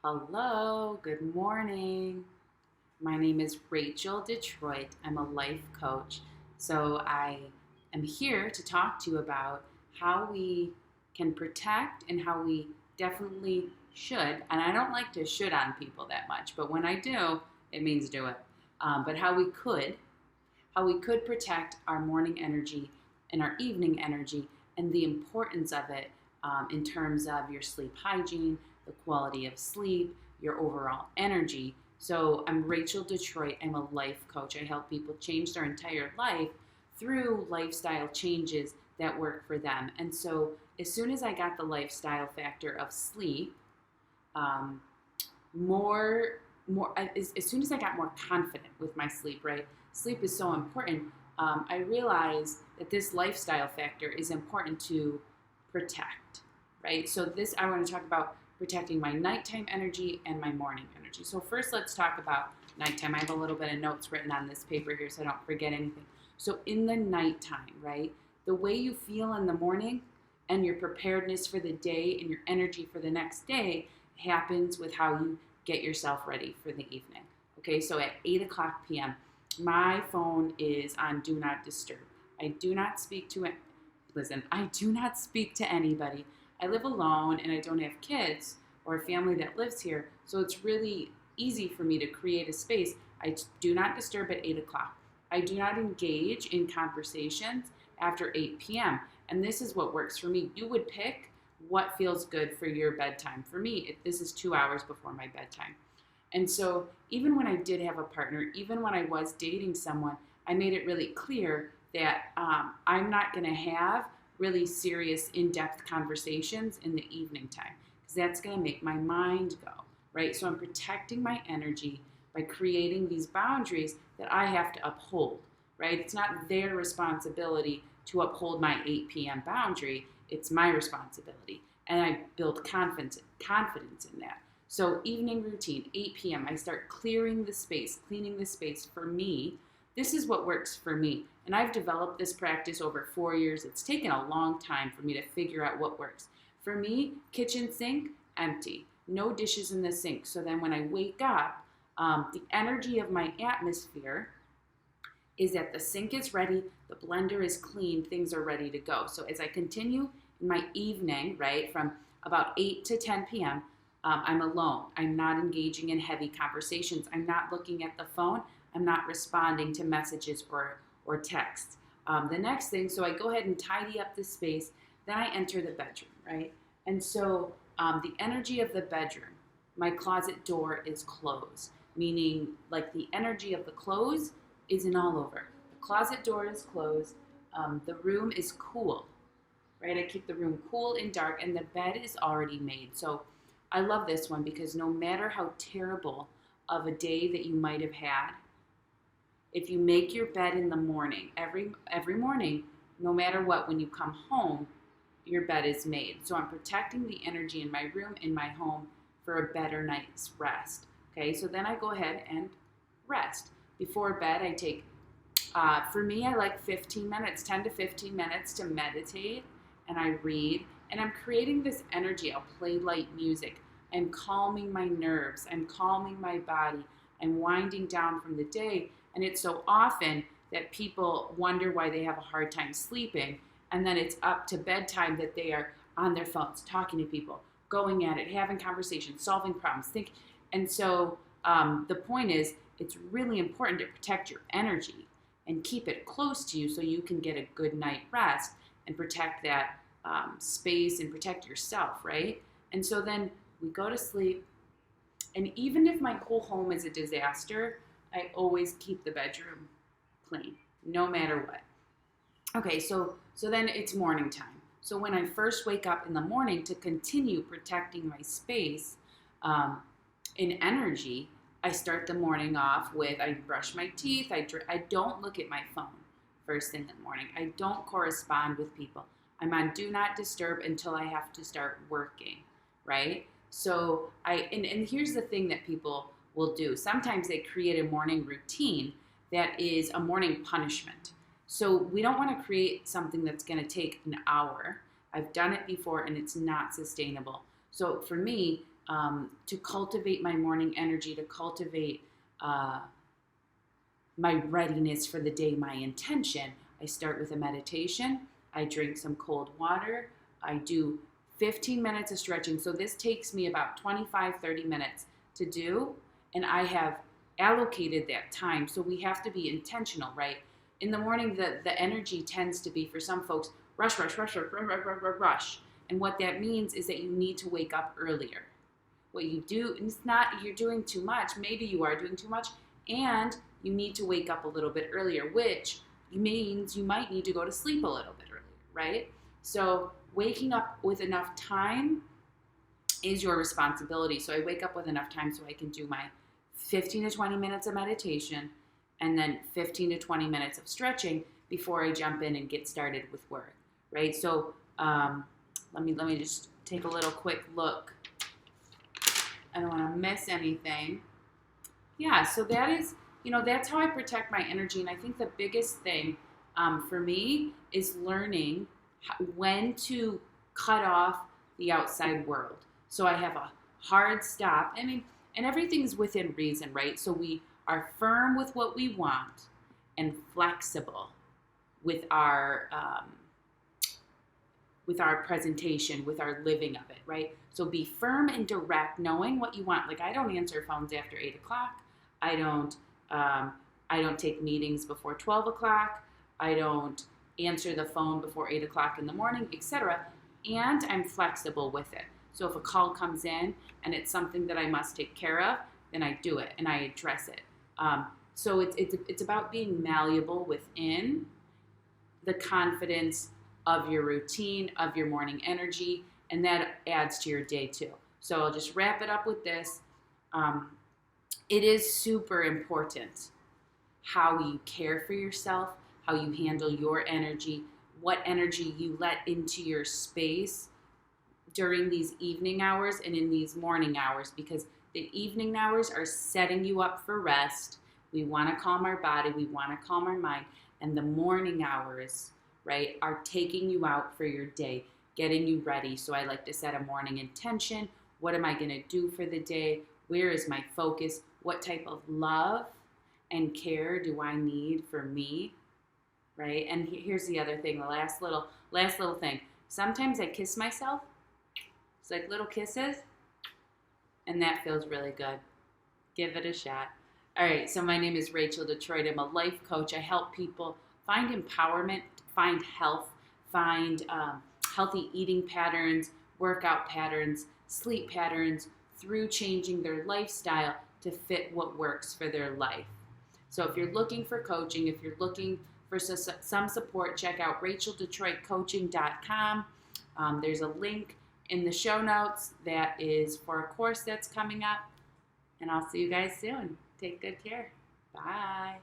Hello, good morning. My name is Rachel Detroit. I'm a life coach. So I am here to talk to you about how we can protect and how we definitely should. And I don't like to should on people that much, but when I do, it means do it. But how we could protect our morning energy and our evening energy and the importance of it in terms of your sleep hygiene, the quality of sleep, your overall energy. So I'm Rachel Detroit. I'm a life coach. I help people change their entire life through lifestyle changes that work for them. And so as soon as I got the lifestyle factor of sleep, um, more as soon as I got more confident with my sleep, right? Sleep is so important. I realized that this lifestyle factor is important to protect, right? So this I want to talk about protecting my nighttime energy and my morning energy. So first, let's talk about nighttime. I have a little bit of notes written on this paper here so I don't forget anything. So in the nighttime, right, the way you feel in the morning and your preparedness for the day and your energy for the next day happens with how you get yourself ready for the evening. Okay, so at 8 o'clock p.m., my phone is on Do Not Disturb. I do not speak to it. Listen, I do not speak to anybody. I live alone and I don't have kids or a family that lives here, so it's really easy for me to create a space. I do not disturb at 8 o'clock. I do not engage in conversations after 8 p.m. And this is what works for me. You would pick what feels good for your bedtime. For me, this is 2 hours before my bedtime. And so even when I did have a partner, even when I was dating someone, I made it really clear that I'm not going to have really serious, in-depth conversations in the evening time because that's going to make my mind go, right? So I'm protecting my energy by creating these boundaries that I have to uphold, right? It's not their responsibility to uphold my 8 p.m. boundary. It's my responsibility. And I build confidence in that. So evening routine, 8 p.m., I start clearing the space, cleaning the space for me. This is what works for me. And I've developed this practice over 4 years. It's taken a long time for me to figure out what works. For me, kitchen sink, empty. No dishes in the sink. So then when I wake up, the energy of my atmosphere is that the sink is ready, the blender is clean, things are ready to go. So as I continue in my evening, right, from about 8 to 10 p.m., I'm alone. I'm not engaging in heavy conversations. I'm not looking at the phone. I'm not responding to messages or texts. The next thing, so I go ahead and tidy up the space. Then I enter the bedroom, right? And so the energy of the bedroom, my closet door is closed, meaning like the energy of the close isn't all over. The closet door is closed. The room is cool, right? I keep the room cool and dark, and the bed is already made. So I love this one because no matter how terrible of a day that you might have had, if you make your bed in the morning, every morning, no matter what, when you come home, your bed is made. So I'm protecting the energy in my room, in my home, for a better night's rest. Okay, so then I go ahead and rest. Before bed, I take, for me, I like 15 minutes, 10 to 15 minutes to meditate, and I read, and I'm creating this energy. I'll play light music. I'm calming my nerves. I'm calming my body. I'm winding down from the day. And it's so often that people wonder why they have a hard time sleeping. And then it's up to bedtime that they are on their phones, talking to people, going at it, having conversations, solving problems, thinking. And so the point is, it's really important to protect your energy and keep it close to you so you can get a good night rest and protect that space and protect yourself, right? And so then we go to sleep. And even if my whole home is a disaster, I always keep the bedroom clean, no matter what. Okay, so then it's morning time. So when I first wake up in the morning to continue protecting my space in energy, I start the morning off with, I brush my teeth, I don't look at my phone first thing in the morning. I don't correspond with people. I'm on Do Not Disturb until I have to start working, right? So and here's the thing that people will do. Sometimes they create a morning routine that is a morning punishment. So we don't want to create something that's going to take an hour. I've done it before and it's not sustainable. So for me, to cultivate my morning energy, to cultivate my readiness for the day, my intention, I start with a meditation. I drink some cold water. I do 15 minutes of stretching. So this takes me about 25, 30 minutes to do. And I have allocated that time. So we have to be intentional, right? In the morning, the energy tends to be, for some folks, rush, rush, rush, rush, rush, rush, rush, rush. And what that means is that you need to wake up earlier. What you do, it's not you're doing too much. Maybe you are doing too much. And you need to wake up a little bit earlier, which means you might need to go to sleep a little bit earlier, right? So waking up with enough time is your responsibility. So I wake up with enough time so I can do my 15 to 20 minutes of meditation and then 15 to 20 minutes of stretching before I jump in and get started with work, right? So let me just take a little quick look. I don't want to miss anything. Yeah, so that is, that's how I protect my energy. And I think the biggest thing for me is learning when to cut off the outside world. So I have a hard stop. I mean, and everything's within reason, right? So we are firm with what we want and flexible with our presentation, with our living of it, right? So be firm and direct, knowing what you want. Like, I don't answer phones after 8 o'clock. I don't take meetings before 12 o'clock. I don't answer the phone before 8 o'clock in the morning, etc. And I'm flexible with it. So if a call comes in and it's something that I must take care of, then I do it and I address it. So it's about being malleable within the confidence of your routine, of your morning energy, and that adds to your day too. So I'll just wrap it up with this. It is super important how you care for yourself, how you handle your energy, what energy you let into your space during these evening hours and in these morning hours, because the evening hours are setting you up for rest. We want to calm our body, we want to calm our mind, and the morning hours, right, are taking you out for your day, getting you ready. So I like to set a morning intention. What am I going to do for the day? Where is my focus? What type of love and care do I need for me, right? And here's the other thing, the last little thing. Sometimes I kiss myself. It's like little kisses, and that feels really good. Give it a shot. All right, so my name is Rachel Detroit. I'm a life coach. I help people find empowerment, find health, find healthy eating patterns, workout patterns, sleep patterns through changing their lifestyle to fit what works for their life. So if you're looking for coaching, if you're looking for some support, check out racheldetroitcoaching.com. There's a link in the show notes that is for a course that's coming up. And I'll see you guys soon. Take good care. Bye.